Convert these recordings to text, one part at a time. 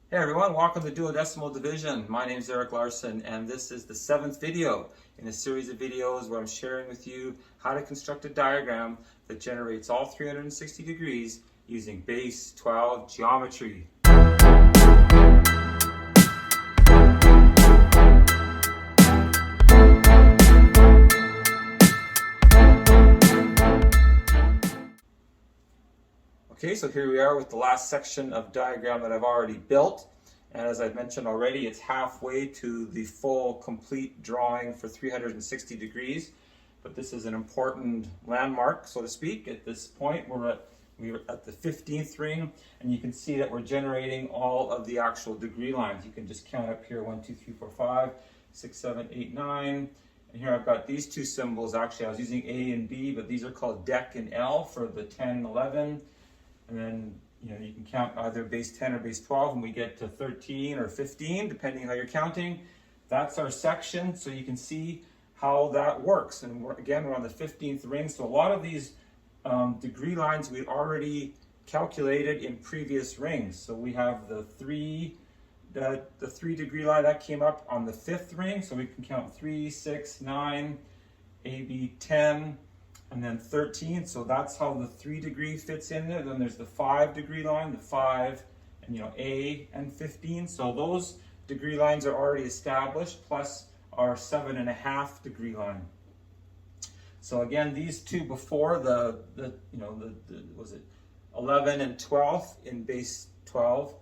Hey everyone, welcome to Duodecimal Division. My name is Eric Larson and this is the 7th video in a series of videos where I'm sharing with you how to construct a diagram that generates all 360 degrees using Base 12 geometry. Okay, so here we are with the last section of diagram that I've already built. And as I've mentioned already, it's halfway to the full complete drawing for 360 degrees. But this is an important landmark, so to speak. At this point, we're at the 15th ring, and you can see that we're generating all of the actual degree lines. You can just count up here, 1, 2, 3, 4, 5, 6, 7, 8, 9. And here I've got these two symbols. Actually, I was using A and B, but these are called dec and L for the 10 and 11. And then, you can count either base 10 or base 12 and we get to 13 or 15, depending on how you're counting. That's our section, so you can see how that works. And we're on the 15th ring. So a lot of these degree lines we already calculated in previous rings. So we have the three degree line that came up on the 5th ring. So we can count 3, 6, 9, AB 10, and then 13, so that's how the 3 degree fits in there. Then there's the 5 degree line, the 5, and A and 15. So those degree lines are already established, plus our 7.5 degree line. So again, these two before was it 11 and 12 in base 12,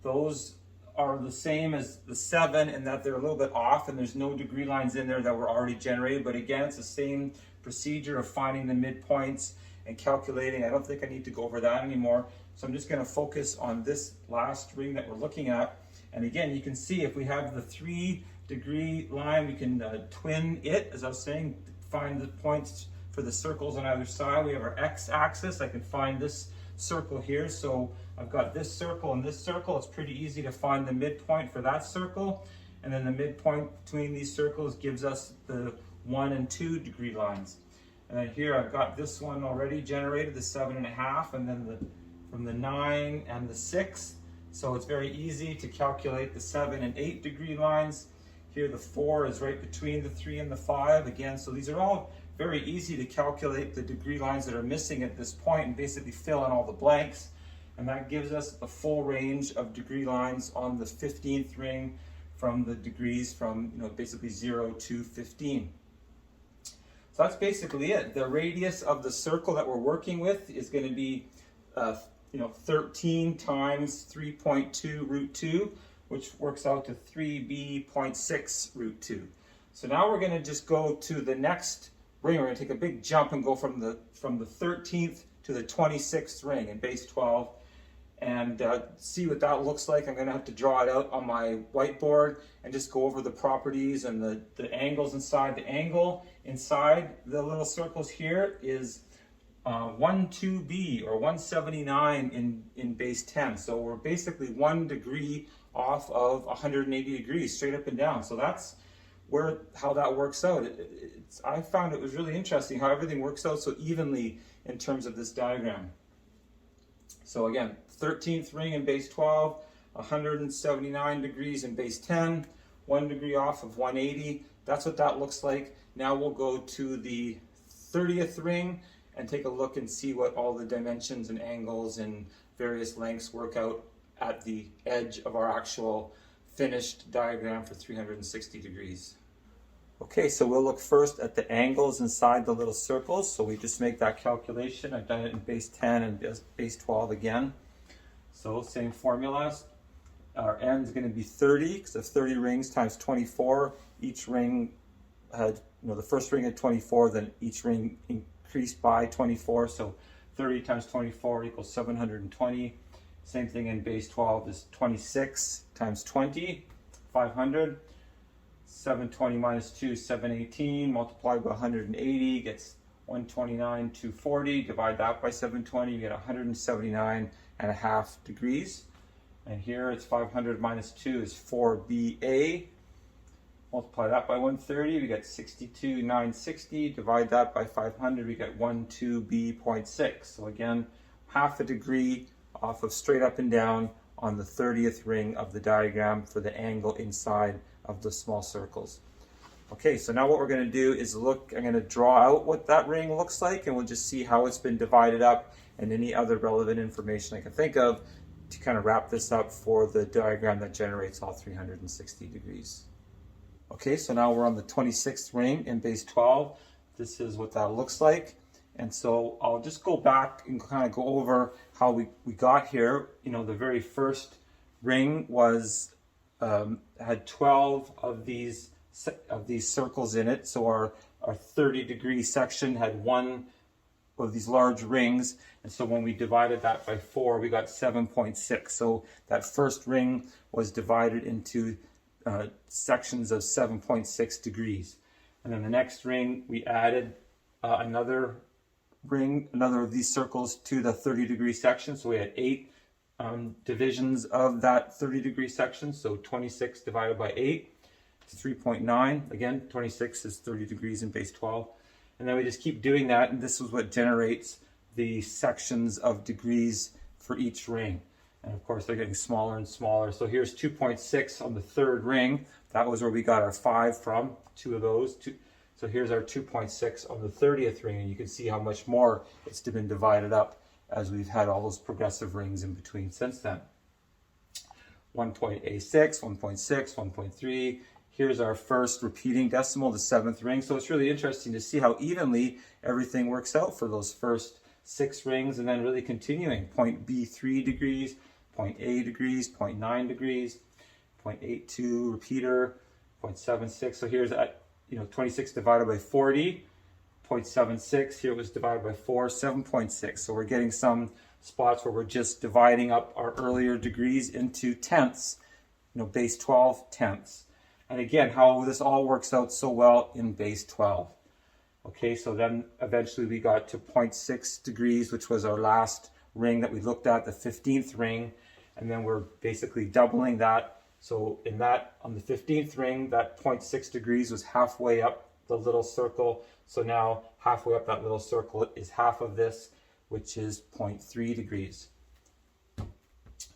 those are the same as the 7 in that they're a little bit off and there's no degree lines in there that were already generated. But again, it's the same procedure of finding the midpoints and calculating. I don't think I need to go over that anymore. So I'm just going to focus on this last ring that we're looking at. And again, you can see if we have the 3 degree line, we can twin it, as I was saying, find the points for the circles on either side. We have our x-axis. I can find this circle here. So I've got this circle and this circle. It's pretty easy to find the midpoint for that circle. And then the midpoint between these circles gives us the 1 and 2 degree lines. And then here I've got this one already generated, the 7.5, and then from the 9 and the 6. So it's very easy to calculate the 7 and 8 degree lines. Here the 4 is right between the 3 and the 5 again. So these are all very easy to calculate the degree lines that are missing at this point and basically fill in all the blanks. And that gives us the full range of degree lines on the 15th ring from the degrees from basically 0 to 15. So that's basically it. The radius of the circle that we're working with is going to be 13 times 3.2 root 2, which works out to 3b.6 root 2. So now we're going to just go to the next ring. We're going to take a big jump and go from the 13th to the 26th ring in base 12 and see what that looks like. I'm going to have to draw it out on my whiteboard and just go over the properties and the angles inside. The angle inside the little circles here is 12b or 179 in base 10. So we're basically 1 degree off of 180 degrees straight up and down. So that's how that works out. I found it was really interesting how everything works out so evenly in terms of this diagram. So again, 13th ring in base 12, 179 degrees in base 10, 1 degree off of 180. That's what that looks like. Now we'll go to the 30th ring and take a look and see what all the dimensions and angles and various lengths work out at the edge of our actual finished diagram for 360 degrees. Okay, so we'll look first at the angles inside the little circles. So we just make that calculation. I've done it in base 10 and base 12 again. So same formulas. Our n is going to be 30 because of 30 rings times 24. Each ring had, the first ring had 24, then each ring increased by 24. So 30 times 24 equals 720. Same thing in base 12 is 26 times 20, 500. 720 minus 2 is 718, multiplied by 180 gets 129, 240. Divide that by 720, you get 179.5 degrees. And here it's 500 minus 2 is 4BA. Multiply that by 130, we get 62,960. Divide that by 500, we get 12B.6. So again, half a degree off of straight up and down on the 30th ring of the diagram for the angle inside of the small circles. Okay, so now what we're going to do is look, I'm going to draw out what that ring looks like, and we'll just see how it's been divided up and any other relevant information I can think of to kind of wrap this up for the diagram that generates all 360 degrees. Okay, so now we're on the 26th ring in base 12. This is what that looks like. And so I'll just go back and kind of go over how we got here. You know, the very first ring was had 12 of these circles in it. So our 30-degree section had one of these large rings. And so when we divided that by 4, we got 7.6. So that first ring was divided into sections of 7.6 degrees. And then the next ring, we added another of these circles to the 30-degree section. So we had 8 divisions of that 30-degree section. So 26 divided by 8 is 3.9. Again, 26 is 30 degrees in base 12. And then we just keep doing that, and this is what generates the sections of degrees for each ring. And of course, they're getting smaller and smaller. So here's 2.6 on the third ring. That was where we got our 5 from, 2 of those. So here's our 2.6 on the 30th ring, and you can see how much more it's been divided up as we've had all those progressive rings in between since then. 1.A6, 1.6, 1.3. Here's our first repeating decimal, the 7th ring. So it's really interesting to see how evenly everything works out for those first 6 rings, and then really continuing. 0.B3 degrees, 0.A degrees, 0.9 degrees, 0.82 repeater, 0.76. So here's at 26 divided by 40, 0.76. Here it was divided by 4, 7.6. So we're getting some spots where we're just dividing up our earlier degrees into tenths, base 12 tenths. And again, how this all works out so well in base 12. Okay, so then eventually we got to 0.6 degrees, which was our last ring that we looked at, the 15th ring. And then we're basically doubling that. So on the 15th ring, that 0.6 degrees was halfway up the little circle. So now halfway up that little circle is half of this, which is 0.3 degrees.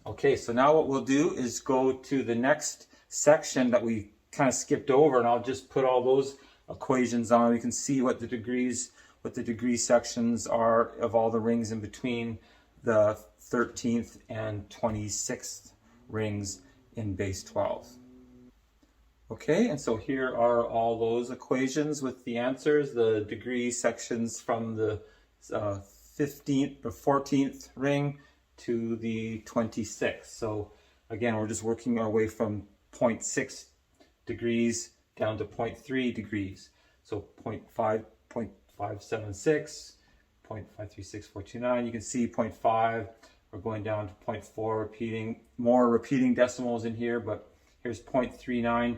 Okay, so now what we'll do is go to the next section that we kind of skipped over, and I'll just put all those equations on. We can see what the degree sections are of all the rings in between the 13th and 26th rings in base 12. Okay, and so here are all those equations with the answers, the degree sections from the 15th or 14th ring to the 26th. So again, we're just working our way from 0.6 degrees down to 0.3 degrees. So 0.5, 0.576, 0.536429. You can see 0.5. We're going down to 0.4, more repeating decimals in here, but here's 0.39.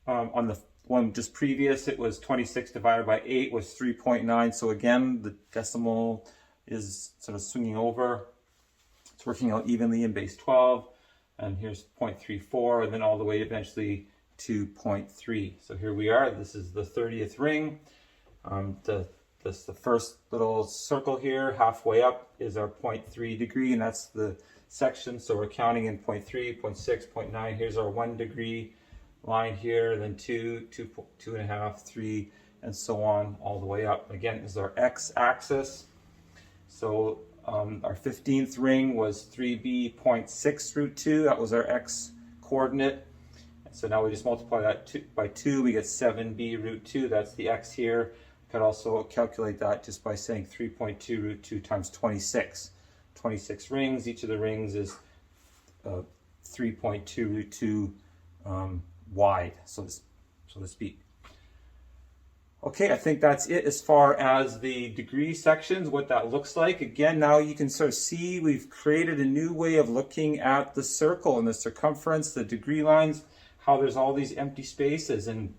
On the one just previous, it was 26 divided by 8 was 3.9. So again, the decimal is sort of swinging over. It's working out evenly in base 12. And here's 0.34, and then all the way eventually to 0.3. So here we are. This is the 30th ring. The first little circle here, halfway up, is our 0.3 degree, and that's the section. So we're counting in 0.3, 0.6, 0.9. Here's our 1 degree line here, then 2, 2.5, 3, and so on all the way up. Again, this is our x-axis. So our 15th ring was 3b.6 root 2. That was our x coordinate. So now we just multiply that by 2. We get 7b root 2. That's the x here. Could also calculate that just by saying 3.2 root 2 times 26. 26 rings. Each of the rings is 3.2 root 2 wide, so to speak. Okay, I think that's it as far as the degree sections, what that looks like. Again, now you can sort of see we've created a new way of looking at the circle and the circumference, the degree lines, how there's all these empty spaces. And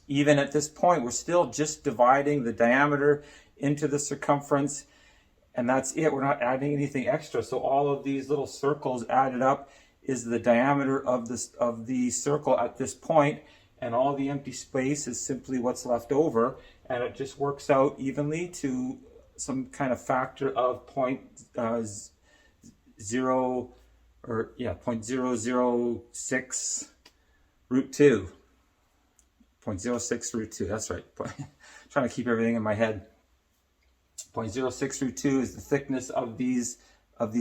even at this point, we're still just dividing the diameter into the circumference, and that's it. We're not adding anything extra. So all of these little circles added up is the diameter of the circle at this point, and all the empty space is simply what's left over, and it just works out evenly to some kind of factor of 0.0 or yeah, 0.006 root 2. 0.06 root 2, that's right. Trying to keep everything in my head. 0.06 root 2 is the thickness of these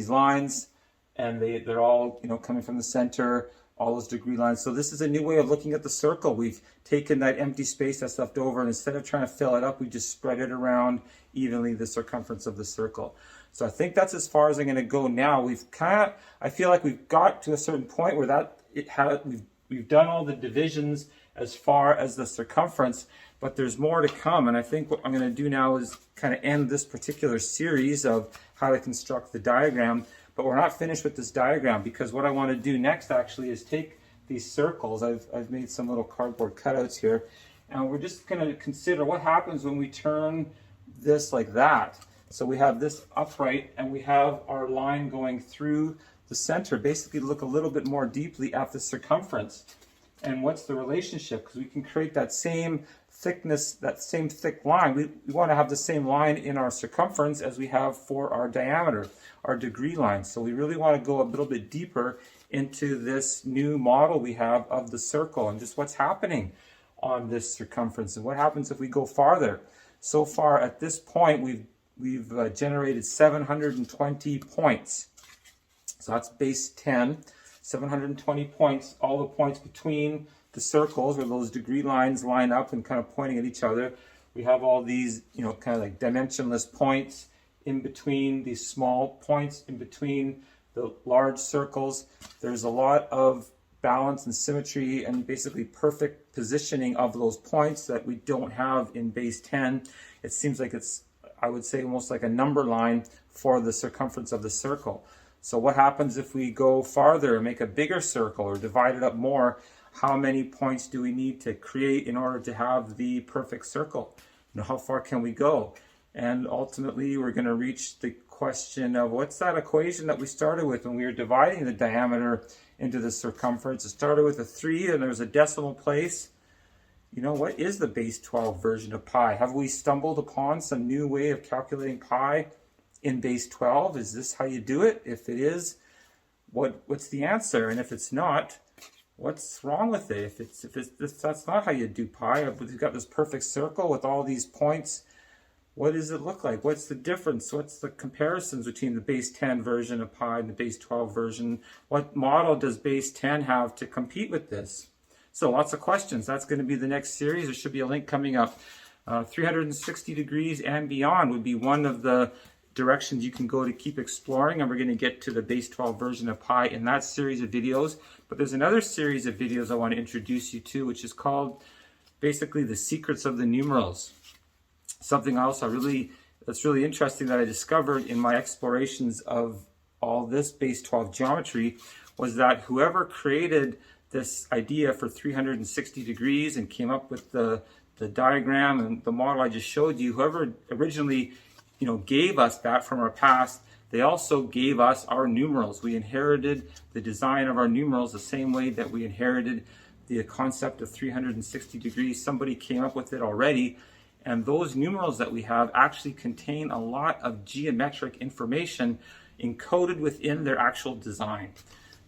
lines, and they're all, you know, coming from the center, all those degree lines. So this is a new way of looking at the circle. We've taken that empty space that's left over, and instead of trying to fill it up, we just spread it around evenly, the circumference of the circle. So I think that's as far as I'm going to go now. I feel like we've got to a certain point where we've done all the divisions as far as the circumference, but there's more to come. And I think what I'm going to do now is kind of end this particular series of how to construct the diagram. But we're not finished with this diagram, because what I want to do next actually is take these circles. I've made some little cardboard cutouts here, and we're just going to consider what happens when we turn this like that. So we have this upright, and we have our line going through the center. Basically look a little bit more deeply at the circumference. And what's the relationship? Because we can create that same thickness, that same thick line. We want to have the same line in our circumference as we have for our diameter, our degree line. So we really want to go a little bit deeper into this new model we have of the circle, and just what's happening on this circumference, and what happens if we go farther. So far at this point, we've generated 720 points. So that's base 10. 720 points, all the points between the circles where those degree lines line up and kind of pointing at each other. We have all these, you know, kind of like dimensionless points in between, these small points in between the large circles. There's a lot of balance and symmetry and basically perfect positioning of those points that we don't have in base 10. It seems like it's, I would say, almost like a number line for the circumference of the circle. So what happens if we go farther and make a bigger circle or divide it up more? How many points do we need to create in order to have the perfect circle? You know, how far can we go? And ultimately, we're going to reach the question of what's that equation that we started with when we were dividing the diameter into the circumference? It started with a 3 and there's a decimal place. You know, what is the base 12 version of pi? Have we stumbled upon some new way of calculating pi in base 12? Is this how you do it? If it is, what's the answer? And if it's not, what's wrong with it? If that's not how you do pi, we've got this perfect circle with all these points. What does it look like? What's the difference? What's the comparisons between the base 10 version of pi and the base 12 version? What model does base 10 have to compete with this? So lots of questions. That's going to be the next series. There should be a link coming up. 360 degrees and beyond would be one of the directions you can go to keep exploring, and we're going to get to the base 12 version of pi in that series of videos. But there's another series of videos I want to introduce you to, which is called basically the secrets of the numerals. Something else that's really interesting that I discovered in my explorations of all this base 12 geometry was that whoever created this idea for 360 degrees and came up with the diagram and the model I just showed you, whoever originally, you know, gave us that from our past, they also gave us our numerals. We inherited the design of our numerals the same way that we inherited the concept of 360 degrees. Somebody came up with it already, and those numerals that we have actually contain a lot of geometric information encoded within their actual design.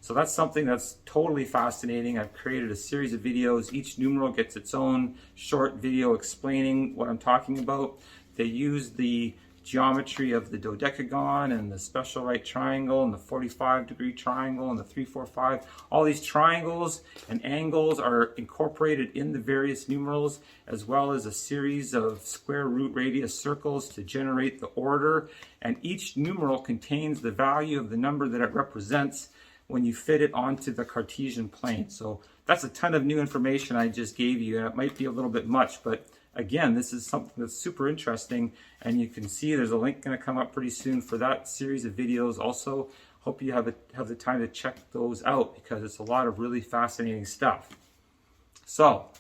So that's something that's totally fascinating. I've created a series of videos. Each numeral gets its own short video explaining what I'm talking about. They use the geometry of the dodecagon and the special right triangle and the 45-degree triangle and the 345. All these triangles and angles are incorporated in the various numerals, as well as a series of square root radius circles to generate the order. And each numeral contains the value of the number that it represents when you fit it onto the Cartesian plane. So that's a ton of new information I just gave you, and it might be a little bit much, but again, this is something that's super interesting, and you can see there's a link going to come up pretty soon for that series of videos. Also, hope you have the time to check those out, because it's a lot of really fascinating stuff. So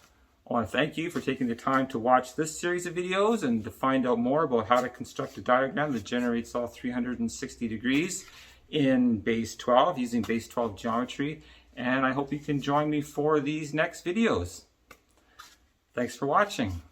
I want to thank you for taking the time to watch this series of videos and to find out more about how to construct a diagram that generates all 360 degrees in base 12 using base 12 geometry. And I hope you can join me for these next videos. Thanks for watching.